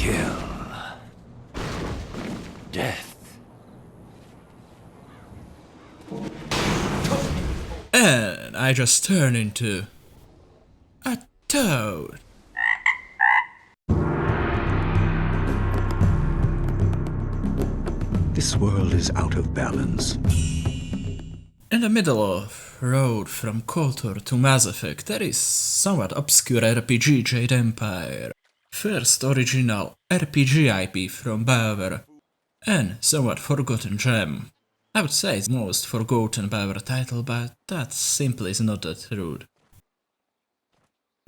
Kill. Death. And I just turn into a toad. This world is out of balance. In the middle of road from Kotor to Mass Effect, there is somewhat obscure RPG Jade Empire. First original RPG IP from Bioware, and somewhat forgotten gem. I would say it's most forgotten Bioware title, but that simply is not the truth.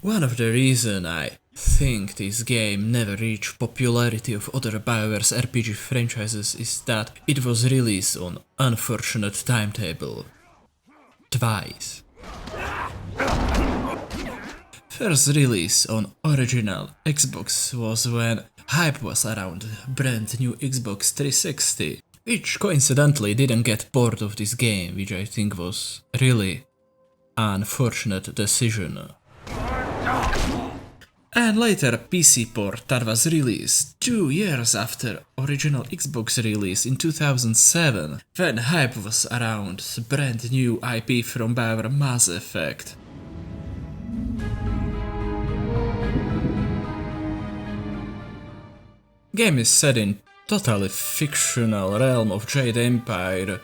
One of the reasons I think this game never reached popularity of other Bioware's RPG franchises is that it was released on unfortunate timetable. Twice. First release on original Xbox was when hype was around brand new Xbox 360, which coincidentally didn't get port of this game, which I think was really unfortunate decision. And later PC port that was released 2 years after original Xbox release in 2007, when hype was around brand new IP from Bioware Mass Effect. Game is set in totally fictional realm of Jade Empire,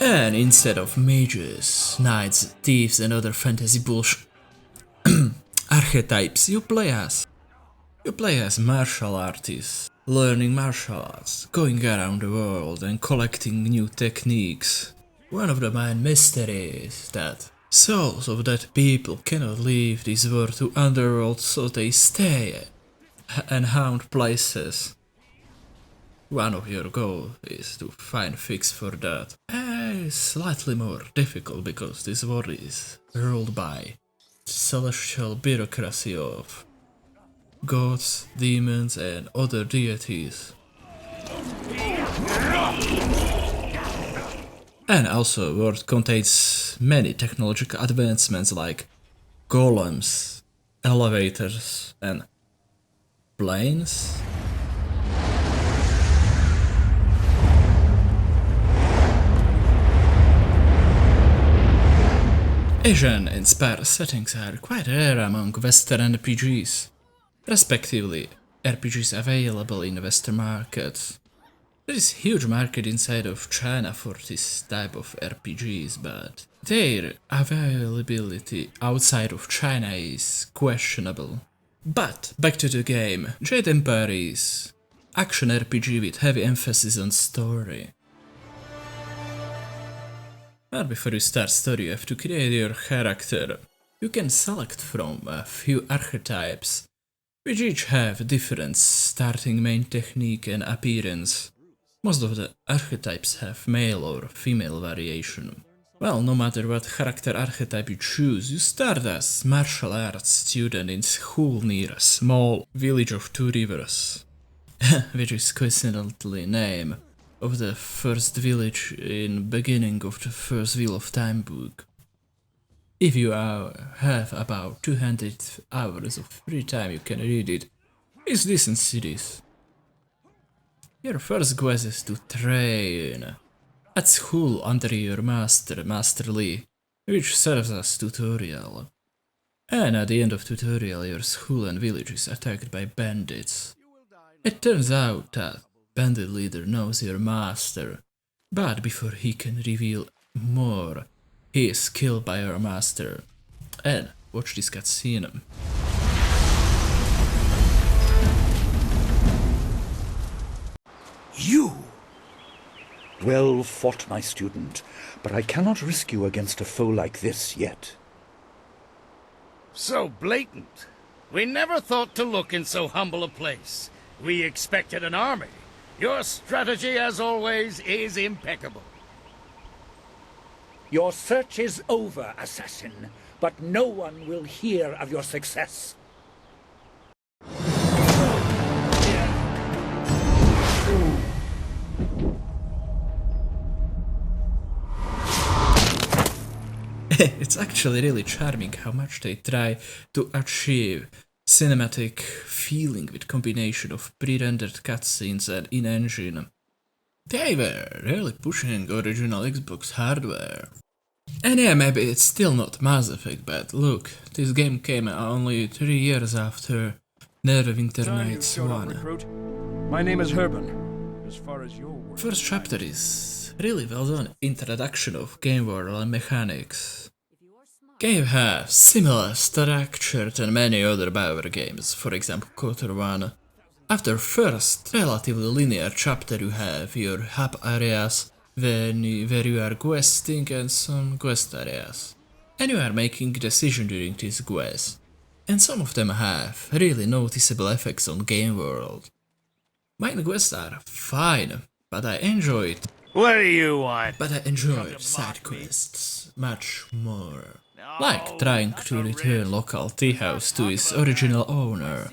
and instead of mages, knights, thieves and other fantasy bullshit archetypes, you play as martial artists, learning martial arts, going around the world and collecting new techniques. One of the main mysteries is that souls of dead people cannot leave this world to underworld, so they stay and haunt places. One of your goals is to find fix for that. It's slightly more difficult because this world is ruled by celestial bureaucracy of gods, demons and other deities. And also the world contains many technological advancements like golems, elevators and planes. Asian-inspired settings are quite rare among Western RPGs, respectively RPGs available in Western markets. There is a huge market inside of China for this type of RPGs, but their availability outside of China is questionable. But back to the game, Jade Empire is action RPG with heavy emphasis on story. But before you start story, you have to create your character. You can select from a few archetypes, which each have different starting main technique and appearance. Most of the archetypes have male or female variation. Well, no matter what character archetype you choose, you start as martial arts student in school near a small village of Two Rivers, which is coincidentally name of the first village in beginning of the first Wheel of Time book. If you have about 200 hours of free time, you can read it. It's decent series. Your first quest is to train at school under your master, Master Lee, which serves as tutorial. And at the end of tutorial, your school and village is attacked by bandits. It turns out that bandit leader knows your master, but before he can reveal more, he is killed by your master. And watch this cutscene. You! Well fought, my student, but I cannot risk you against a foe like this yet. So blatant. We never thought to look in so humble a place. We expected an army. Your strategy, as always, is impeccable. Your search is over, assassin, but no one will hear of your success. It's actually really charming how much they try to achieve cinematic feeling with combination of pre-rendered cutscenes and in-engine. They were really pushing original Xbox hardware. And yeah, maybe it's still not Mass Effect, but look, this game came only 3 years after Neverwinter Nights 1. My name is Herben. As far as your work, First chapter is really well done introduction of game world and mechanics. Game have similar structure than many other Bioware games, for example Kotor 1. After first relatively linear chapter you have your hub areas where you are questing and some quest areas. And you are making decisions during these quests. And some of them have really noticeable effects on game world. Main quests are fine, but I enjoyed side quests much more. Like trying to return local tea house to its original owner,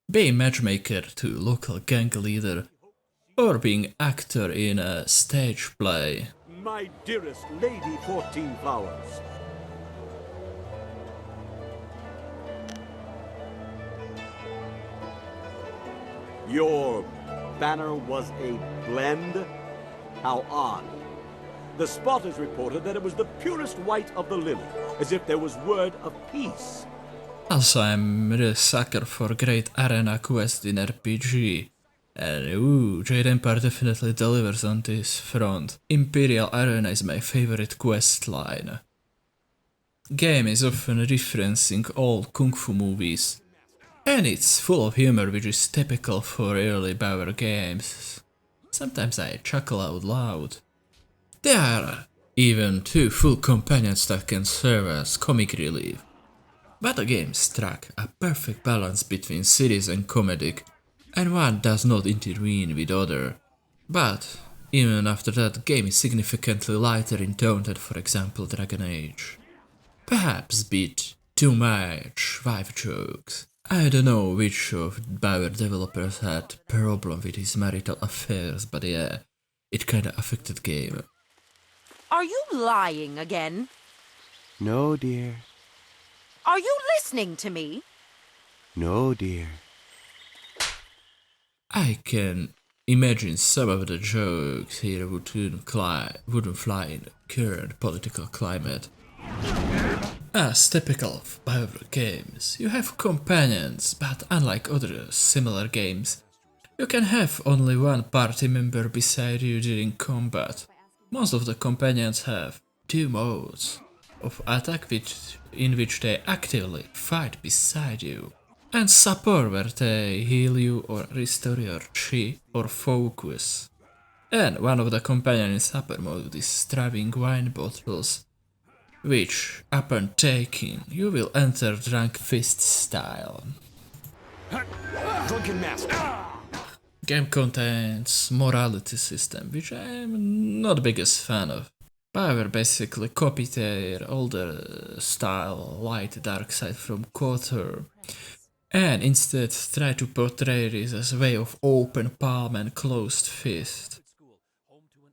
being matchmaker to local gang leader, or being actor in a stage play. My dearest Lady 14 Flowers. Your banner was a blend? How odd. The spotters reported that it was the purest white of the lily, as if there was word of peace. Also, I'm really a sucker for great arena quest in RPG. And Jade Empire definitely delivers on this front. Imperial Arena is my favorite quest line. Game is often referencing old kung fu movies, and it's full of humor which is typical for early Bioware games. Sometimes I chuckle out loud. There are even 2 full companions that can serve as comic relief. But the game struck a perfect balance between serious and comedic, and one does not intervene with other. But even after that, the game is significantly lighter in tone than, for example, Dragon Age. Perhaps bit too much wife jokes. I don't know which of Bioware developers had problem with his marital affairs, but yeah, it kinda affected game. Are you lying again? No, dear. Are you listening to me? No, dear. I can imagine some of the jokes here wouldn't fly in the current political climate. As typical of Bioware games, you have companions, but unlike other similar games, you can have only one party member beside you during combat. Most of the companions have 2 modes of attack in which they actively fight beside you, and support where they heal you or restore your chi or focus. And one of the companions in support mode is striving wine bottles, which, upon taking, you will enter drunk fist style. Drunken master. Game contains morality system, which I am not the biggest fan of. Bioware basically copied their older style light dark side from Kotor, and instead tried to portray this as a way of open palm and closed fist.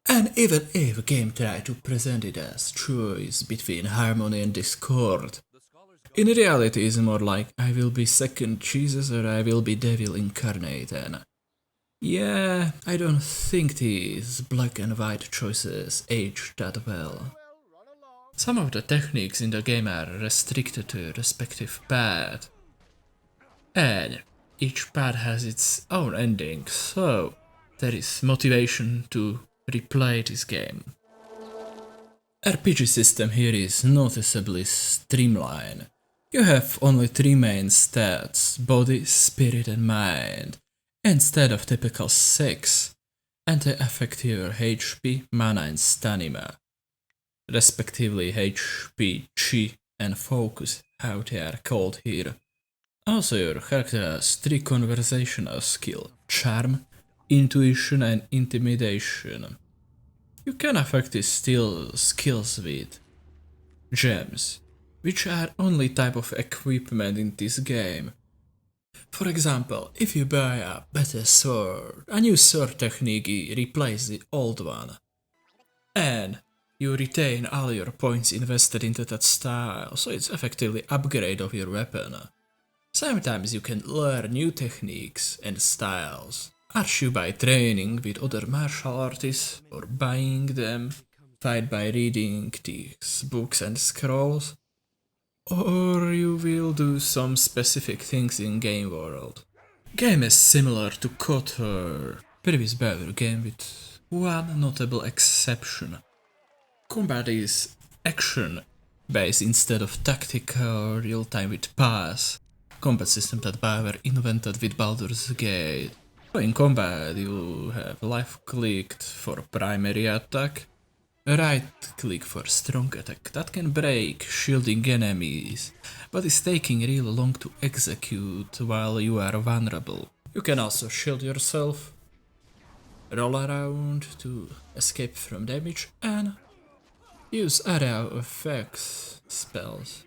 And even if the game tried to present it as choice between harmony and discord, in reality it's more like I will be second Jesus or I will be devil incarnate, and yeah, I don't think these black and white choices age that well. Some of the techniques in the game are restricted to respective path, and each path has its own ending, so there is motivation to replay this game. RPG system here is noticeably streamlined. You have only 3 main stats: body, spirit and mind, instead of typical 6, and they affect your HP, mana and stamina, respectively HP, chi and focus, how they are called here. Also your character has 3 conversational skills: charm, intuition and intimidation. You can affect these skills with gems, which are only type of equipment in this game. For example, if you buy a better sword, a new sword technique replaces the old one, and you retain all your points invested into that style, so it's effectively upgrade of your weapon. Sometimes you can learn new techniques and styles. Arch you by training with other martial artists or buying them, fight by reading these books and scrolls, or you will do some specific things in game world. Game is similar to Kotor, previous Bioware game with one notable exception. Combat is action based instead of tactical real-time with pass, combat system that Bioware invented with Baldur's Gate. So in combat you have left clicked for primary attack, right click for strong attack that can break shielding enemies, but is taking really long to execute while you are vulnerable. You can also shield yourself, roll around to escape from damage, and use area effects spells.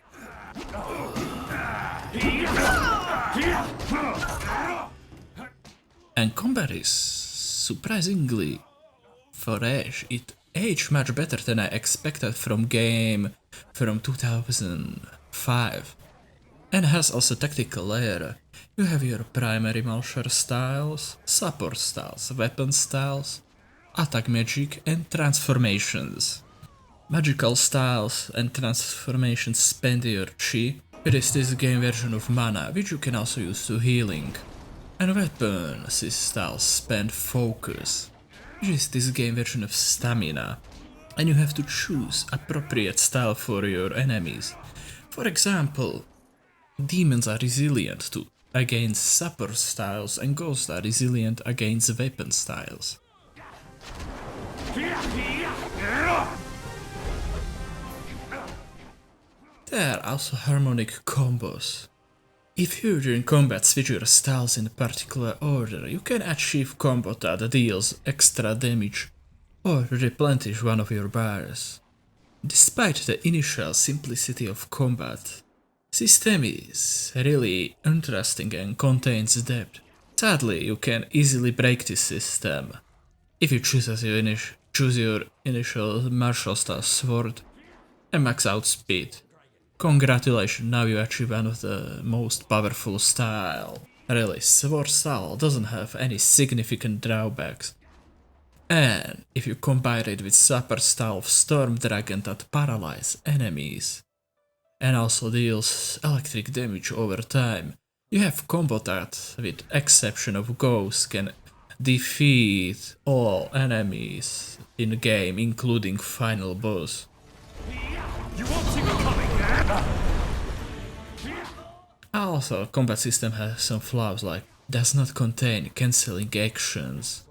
And combat is surprisingly fresh. It aged much better than I expected from game from 2005. And has also tactical layer. You have your primary martial styles, support styles, weapon styles, attack magic and transformations. Magical styles and transformations spend your chi. It is this game version of mana, which you can also use to healing. And weapons styles spend focus, which is this game version of stamina. And you have to choose appropriate style for your enemies. For example, demons are resilient against support styles and ghosts are resilient against weapon styles. There are also harmonic combos. If you during combat switch your styles in a particular order, you can achieve combo that deals extra damage or replenish one of your bars. Despite the initial simplicity of combat, system is really interesting and contains depth. Sadly, you can easily break this system if you choose your initial martial style sword and max out speed. Congratulations, now you achieve one of the most powerful style. Really, sword style doesn't have any significant drawbacks. And if you combine it with super style of Storm Dragon that paralyze enemies and also deals electric damage over time, you have combo that, with exception of Ghost, can defeat all enemies in the game, including final boss. You won't see me coming! Also, combat system has some flaws like does not contain cancelling actions,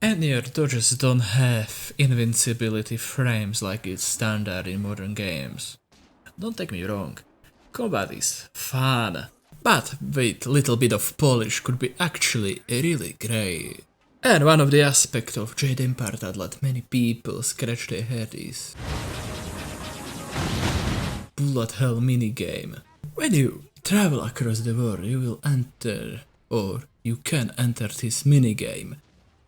and your dodges don't have invincibility frames like it's standard in modern games. Don't take me wrong, combat is fun, but with little bit of polish could be actually really great. And one of the aspects of Jade Empire that let many people scratch their head is bullet hell minigame. When you travel across the world, you will enter, or you can enter this minigame.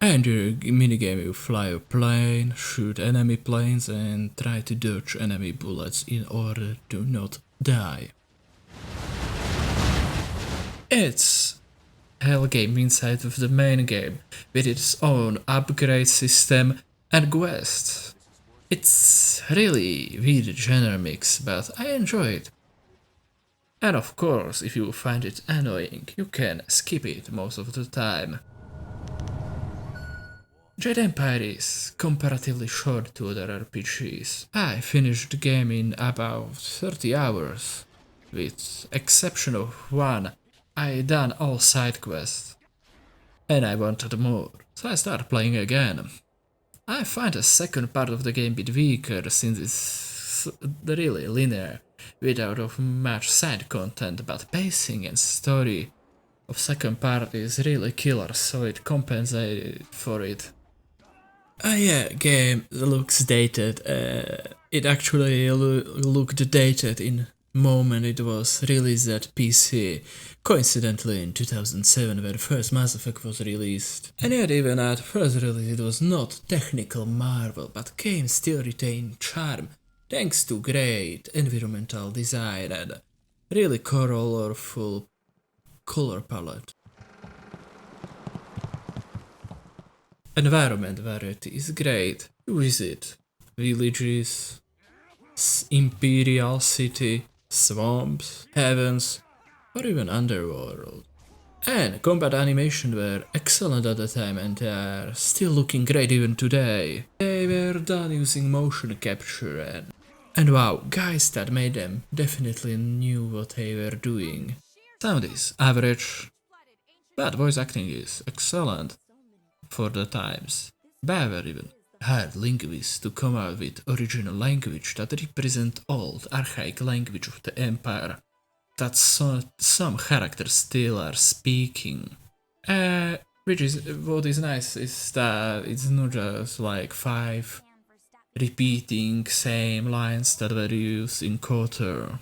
And during minigame you fly a plane, shoot enemy planes and try to dodge enemy bullets in order to not die. It's hell game inside of the main game, with its own upgrade system and quests. It's really weird genre mix, but I enjoy it. And of course, if you find it annoying, you can skip it most of the time. Jade Empire is comparatively short to other RPGs. I finished the game in about 30 hours. With exception of one, I done all side quests. And I wanted more, so I started playing again. I find the second part of the game a bit weaker since it's really linear, without much side content, but pacing and story of second part is really killer, so it compensated for it. Yeah, game looks dated. It actually looked dated in moment it was released at PC, coincidentally in 2007 when the first Mass Effect was released. And yet even at first release it was not technical marvel, but game still retained charm thanks to great environmental design and really colorful color palette. Environment variety is great. You visit villages, imperial city, swamps, heavens, or even underworld. And combat animation were excellent at the time and they are still looking great even today. They were done using motion capture and wow, guys that made them definitely knew what they were doing. Sound is average, but voice acting is excellent for the times. Bioware even hired linguists to come out with original language that represent old, archaic language of the Empire that some characters still are speaking. Which is what is nice is that it's not just like 5 repeating same lines that were used in Kotor.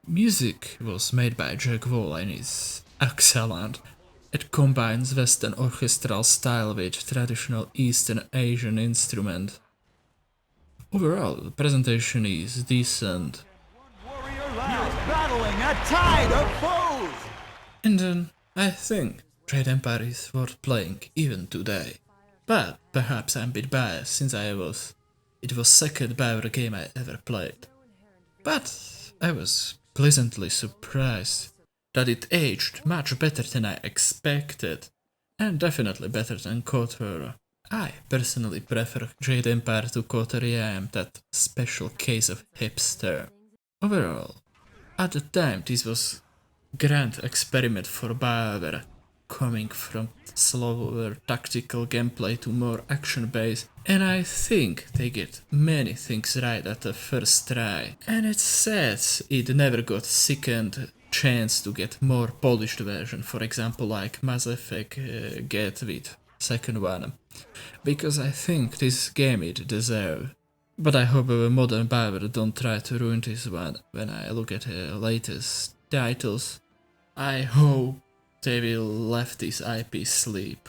Music was made by Jack Wall and is excellent. It combines Western orchestral style with traditional Eastern Asian instrument. Overall, the presentation is decent. Battling a tide of foes! And then, I think Jade Empire is worth playing even today. But perhaps I'm a bit biased since it was second Bioware game I ever played. But I was pleasantly surprised that it aged much better than I expected, and definitely better than Kotor. I personally prefer Jade Empire to Kotor. I am that special case of hipster. Overall, at the time this was grand experiment for Bioware, coming from slower tactical gameplay to more action-based, and I think they get many things right at the first try. And it's sad it never got second chance to get more polished version, for example like Mass Effect get with second one, because I think this game it deserves. But I hope modern Bioware don't try to ruin this one when I look at the latest titles. I hope they will let this IP sleep.